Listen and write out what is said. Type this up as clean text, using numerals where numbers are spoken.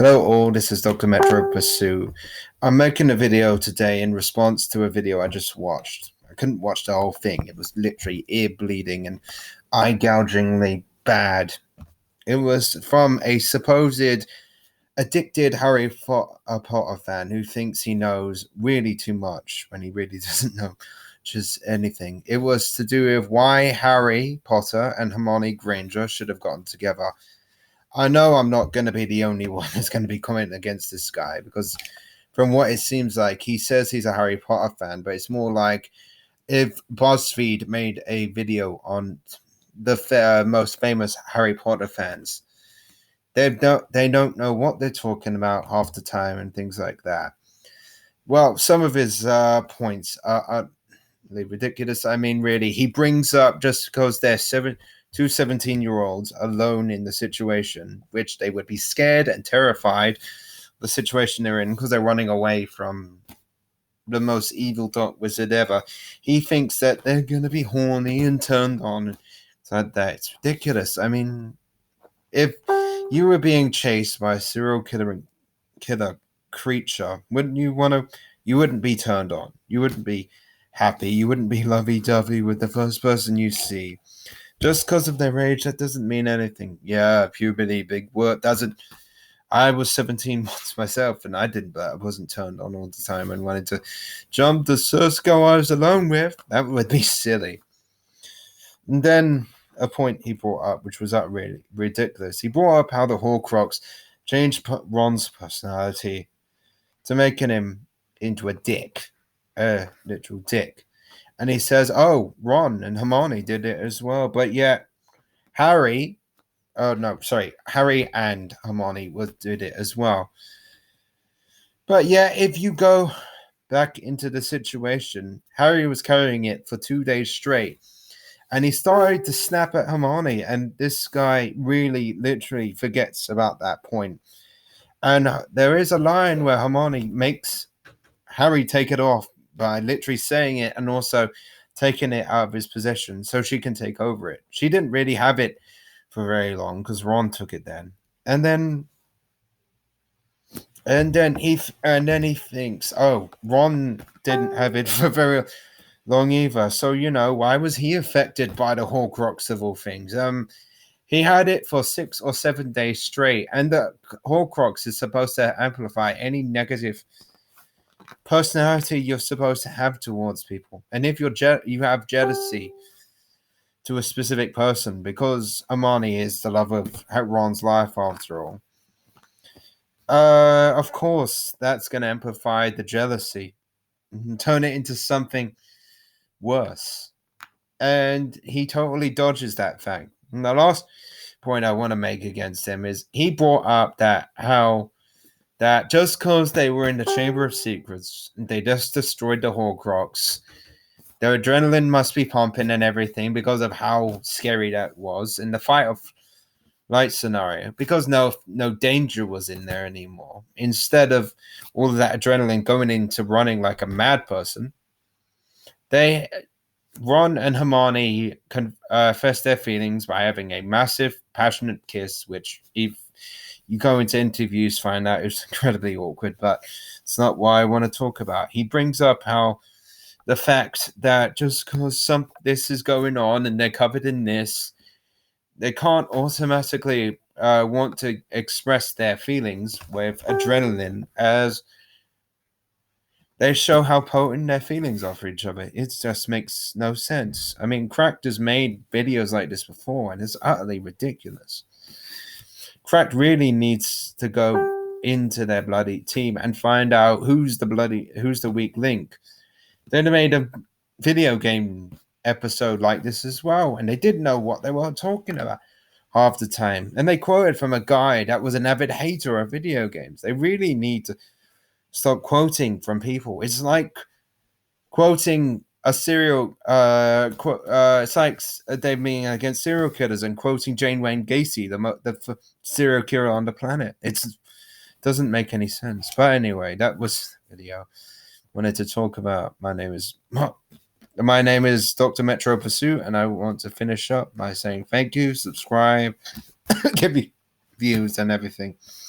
Hello all, this is Dr. Metro Pursue. I'm making a video today in response to a video I just watched. I couldn't watch the whole thing. It was literally ear bleeding and eye gougingly bad. It was from a supposed addicted Harry Potter fan who thinks he knows really too much when he really doesn't know just anything. It was to do with why Harry Potter and Hermione Granger should have gotten together. I know I'm not going to be the only one that's going to be commenting against this guy because, from what it seems like, he says he's a Harry Potter fan, but it's more like if BuzzFeed made a video on the most famous Harry Potter fans. They don't know what they're talking about half the time and things like that. Well, some of his points are ridiculous. I mean, really, he brings up just because they're two 17-year-olds alone in the situation, which they would be scared and terrified the situation they're in because they're running away from the most evil dark wizard ever. He thinks that they're going to be horny and turned on. So that's ridiculous. I mean, if you were being chased by a serial killer creature, wouldn't you want to? You wouldn't be turned on. You wouldn't be happy. You wouldn't be lovey-dovey with the first person you see. Just because of their age, that doesn't mean anything. Yeah, puberty, big word, doesn't. I was 17 months myself, and I wasn't turned on all the time and wanted to jump the first girl I was alone with. That would be silly. And then a point he brought up, which was really ridiculous. He brought up how the Horcrux changed Ron's personality to making him into a dick, a literal dick. And he says, "Oh, Ron and Hermione did it as well, but yet Harry and Hermione did it as well. But yeah, if you go back into the situation, Harry was carrying it for 2 days straight, and he started to snap at Hermione, and this guy really, literally forgets about that point. And there is a line where Hermione makes Harry take it off by literally saying it and also taking it out of his possession so she can take over it. She didn't really have it for very long because Ron took it then. And then he thinks, oh, Ron didn't have it for very long either. So, why was he affected by the Horcrux of all things? He had it for 6 or 7 days straight, and the Horcrux is supposed to amplify any negative personality you're supposed to have towards people. And if you have jealousy to a specific person because Hermione is the love of Ron's life after all, of course that's going to amplify the jealousy and turn it into something worse. And he totally dodges that fact. And the last point I want to make against him is he brought up that just because they were in the Chamber of Secrets, they just destroyed the Horcrux. Their adrenaline must be pumping and everything because of how scary that was in the fight of light scenario. Because no danger was in there anymore. Instead of all of that adrenaline going into running like a mad person, Ron and Hermione confessed their feelings by having a massive, passionate kiss, which if you go into interviews, find out it's incredibly awkward, but it's not what I want to talk about. He brings up how the fact that just because this is going on and they're covered in this, they can't automatically want to express their feelings with adrenaline as they show how potent their feelings are for each other. It just makes no sense. I mean, Cracked has made videos like this before, and it's utterly ridiculous. Cracked really needs to go into their bloody team and find out who's the weak link. They'd made a video game episode like this as well, and they didn't know what they were talking about half the time. And they quoted from a guy that was an avid hater of video games. They really need to stop quoting from people. It's like quoting a serial it's like they being against serial killers and quoting Jane Wayne Gacy, the serial killer on the planet. It doesn't make any sense. But anyway, that was the video wanted to talk about. My name is Dr. Metro Pursue, and I want to finish up by saying thank you, subscribe, give me views and everything.